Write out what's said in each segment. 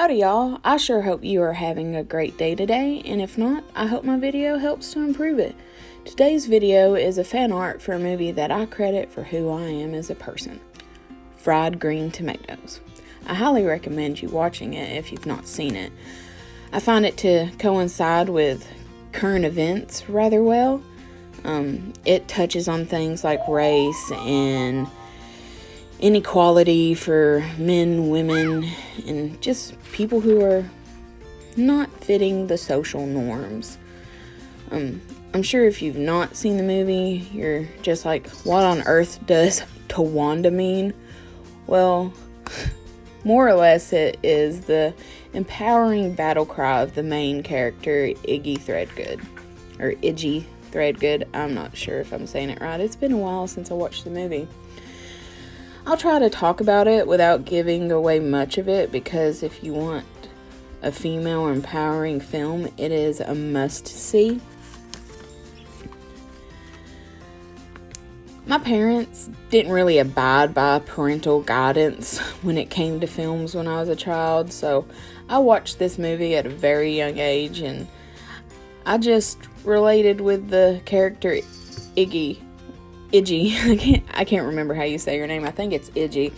Howdy y'all, I sure hope you are having a great day today, and if not, I hope my video helps to improve it. Today's video is a fan art for a movie that I credit for who I am as a person. Fried green tomatoes. I highly recommend you watching it if you've not seen it. I find it to coincide with current events rather well. It touches on things like race and inequality for men, women, and just people who are not fitting the social norms. I'm sure if you've not seen the movie, you're just like, what on earth does TOWANDA mean? Well, more or less it is the empowering battle cry of the main character, Iggy Threadgood. Or Iggy Threadgood, I'm not sure if I'm saying it right. It's been a while since I watched the movie. I'll try to talk about it without giving away much of it, because if you want a female empowering film, it is a must-see. My parents didn't really abide by parental guidance when it came to films when I was a child, so I watched this movie at a very young age, and I just related with the character Iggy. I can't remember how you say your name. I think it's Iggy.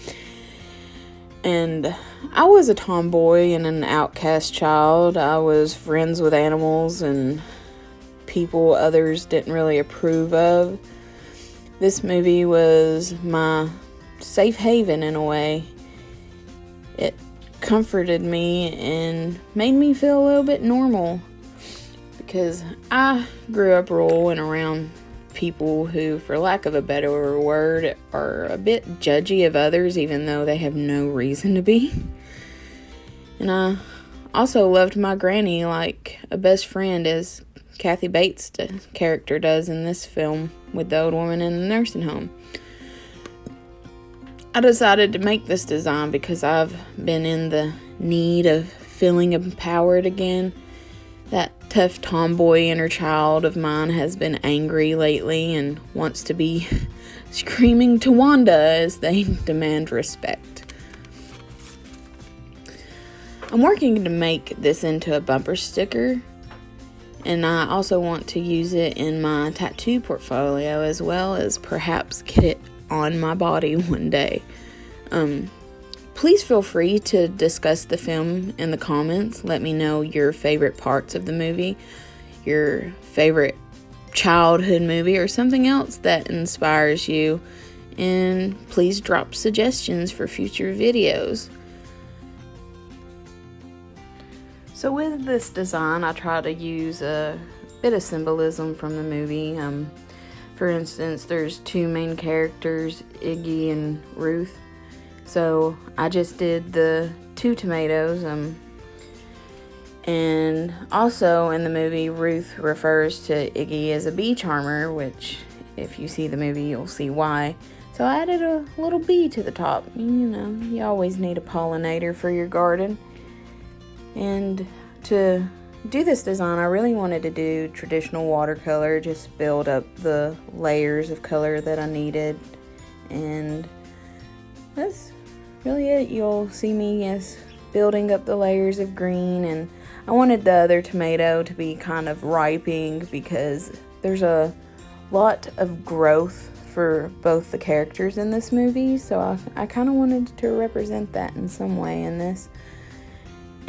And I was a tomboy and an outcast child. I was friends with animals and people others didn't really approve of. This movie was my safe haven in a way. It comforted me and made me feel a little bit normal, because I grew up rural and around people who, for lack of a better word, are a bit judgy of others even though they have no reason to be. And I also loved my granny like a best friend, as Kathy Bates' character does in this film with the old woman in the nursing home. I decided to make this design because I've been in the need of feeling empowered again. That tough tomboy inner child of mine has been angry lately and wants to be screaming TOWANDA as they demand respect. I'm working to make this into a bumper sticker, and I also want to use it in my tattoo portfolio, as well as perhaps get it on my body one day. Please feel free to discuss the film in the comments. Let me know your favorite parts of the movie, your favorite childhood movie, or something else that inspires you. And please drop suggestions for future videos. So with this design, I try to use a bit of symbolism from the movie. For instance, there's two main characters, Iggy and Ruth. So I just did the two tomatoes, and also in the movie, Ruth refers to Iggy as a bee charmer, which if you see the movie, you'll see why. So I added a little bee to the top. You know, you always need a pollinator for your garden. And to do this design, I really wanted to do traditional watercolor, just build up the layers of color that I needed, and that's really it. You'll see me as building up the layers of green, and I wanted the other tomato to be kind of ripening because there's a lot of growth for both the characters in this movie, so I kind of wanted to represent that in some way in this.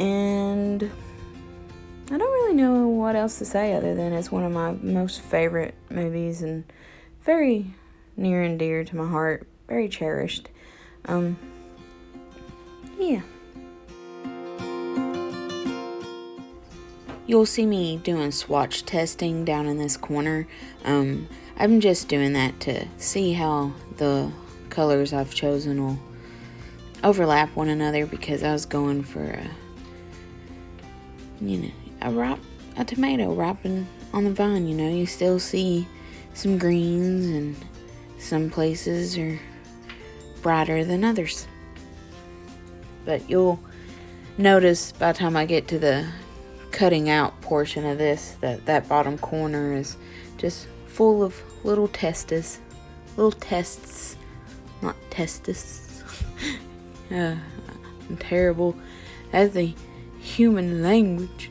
And I don't really know what else to say other than it's one of my most favorite movies and very near and dear to my heart, very cherished. Yeah. You'll see me doing swatch testing down in this corner. I'm just doing that to see how the colors I've chosen will overlap one another, because I was going for a tomato ripening on the vine. You know, you still see some greens, and some places are brighter than others. But you'll notice by the time I get to the cutting out portion of this, that bottom corner is just full of little tests, not testes. I'm terrible as the human language.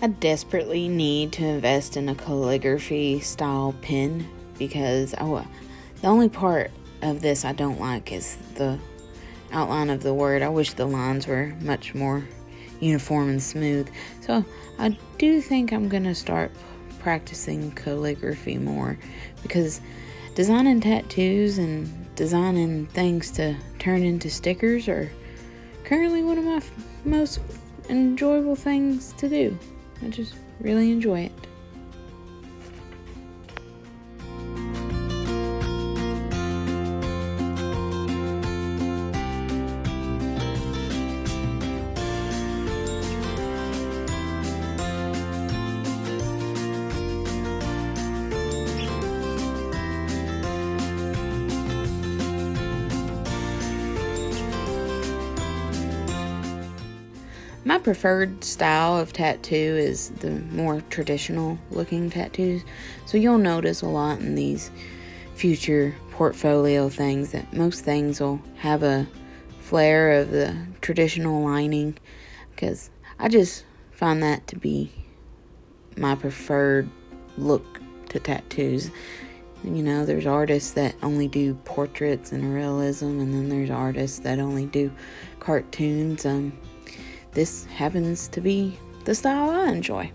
I desperately need to invest in a calligraphy style pen because the only part of this I don't like is the outline of the word. I wish the lines were much more uniform and smooth. So I do think I'm going to start practicing calligraphy more, because designing tattoos and designing things to turn into stickers are currently one of my most enjoyable things to do. I just really enjoy it. My preferred style of tattoo is the more traditional looking tattoos. So you'll notice a lot in these future portfolio things that most things will have a flare of the traditional lining, because I just find that to be my preferred look to tattoos. You know, there's artists that only do portraits and realism, and then there's artists that only do cartoons. This happens to be the style I enjoy.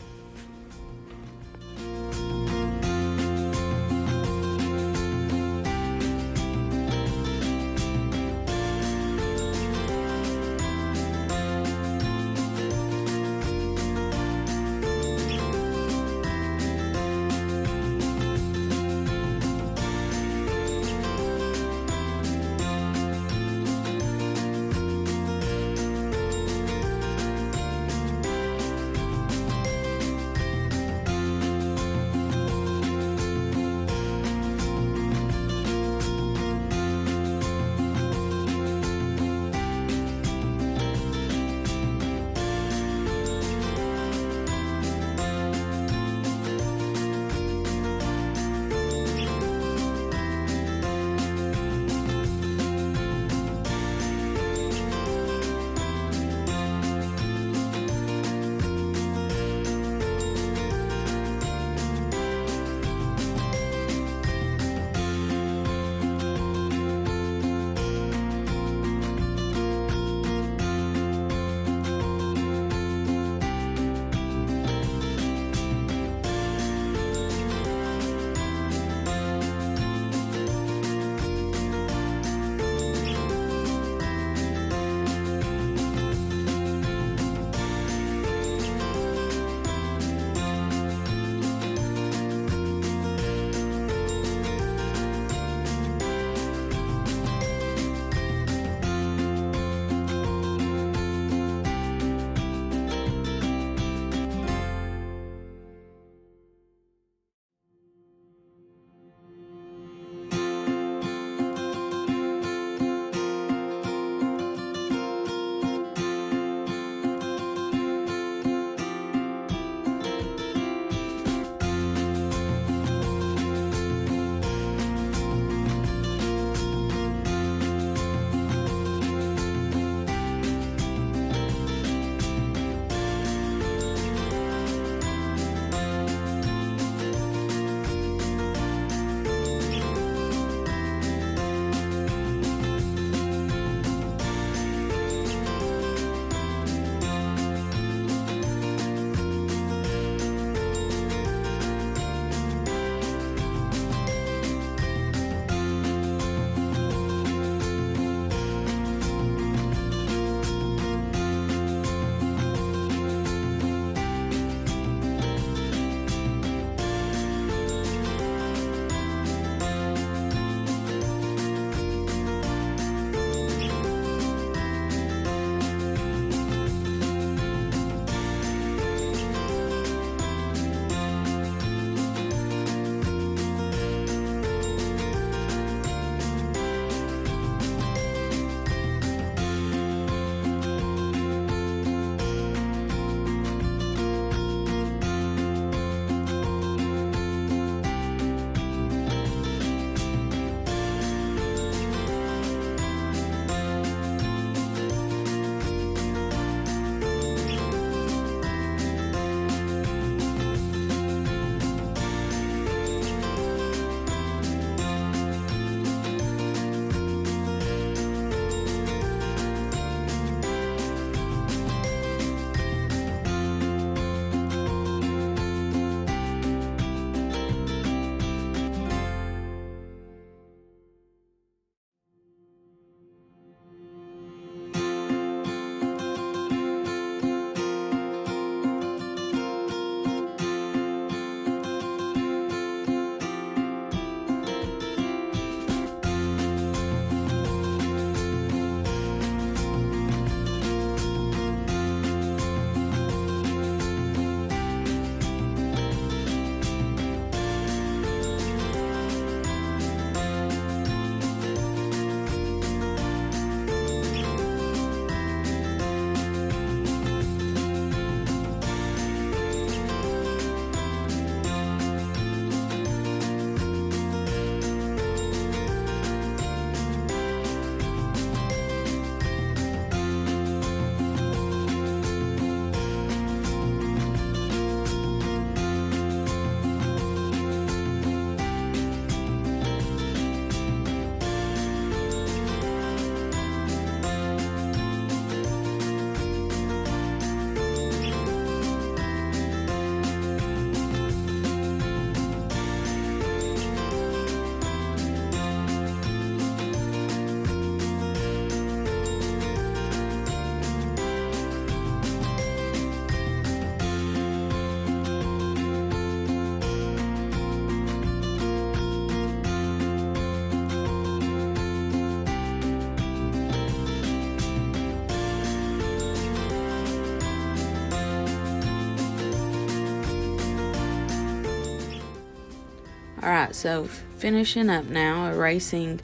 Alright, so finishing up now, erasing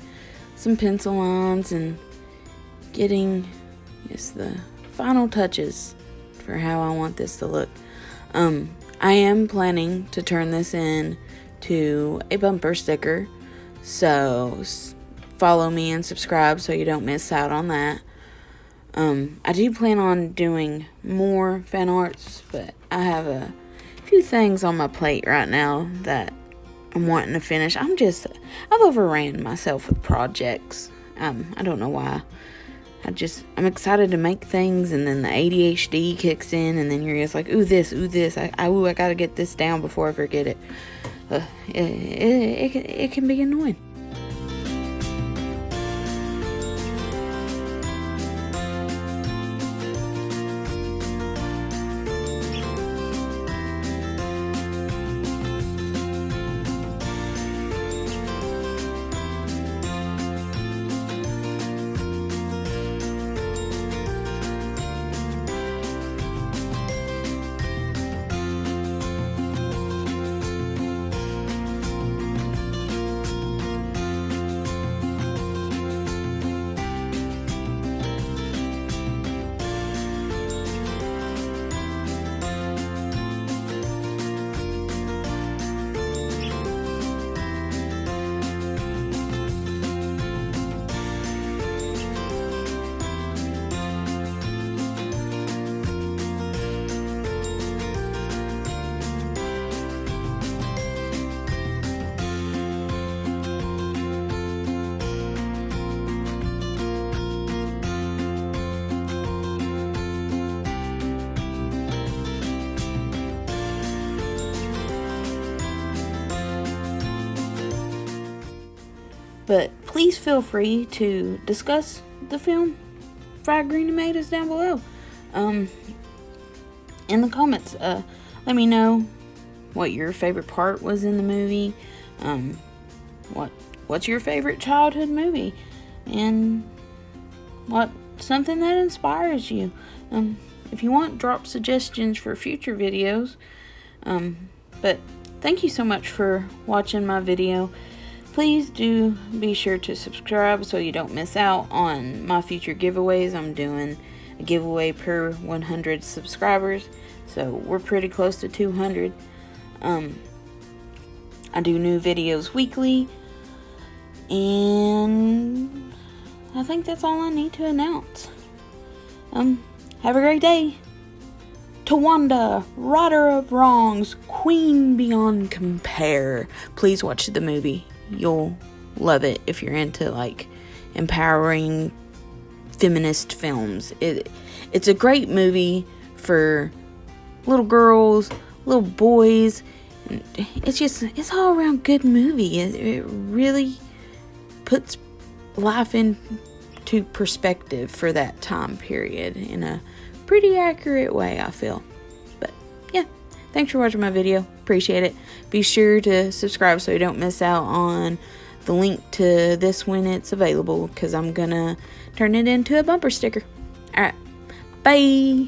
some pencil lines and getting the final touches for how I want this to look. I am planning to turn this in to a bumper sticker, so follow me and subscribe so you don't miss out on that. I do plan on doing more fan arts, but I have a few things on my plate right now that I'm wanting to finish. I've overran myself with projects. I don't know why. I'm excited to make things, and then the ADHD kicks in, and then you're just like, ooh, this. I gotta get this down before I forget it. It can be annoying. But please feel free to discuss the film Fried Green Tomatoes down below. In the comments, let me know what your favorite part was in the movie. What's your favorite childhood movie, and something that inspires you. If you want, drop suggestions for future videos. But thank you so much for watching my video. Please do be sure to subscribe so you don't miss out on my future giveaways. I'm doing a giveaway per 100 subscribers, so we're pretty close to 200. I do new videos weekly, and I think that's all I need to announce. Have a great day. TOWANDA, Righter of Wrongs, Queen Beyond Compare. Please watch the movie. You'll love it if you're into empowering feminist films. It's a great movie for little girls, little boys. It's all around good movie. It really puts life into perspective for that time period in a pretty accurate way, I feel. But yeah, thanks for watching my video. Appreciate it. Be sure to subscribe so you don't miss out on the link to this when it's available, because I'm gonna turn it into a bumper sticker. Alright, bye.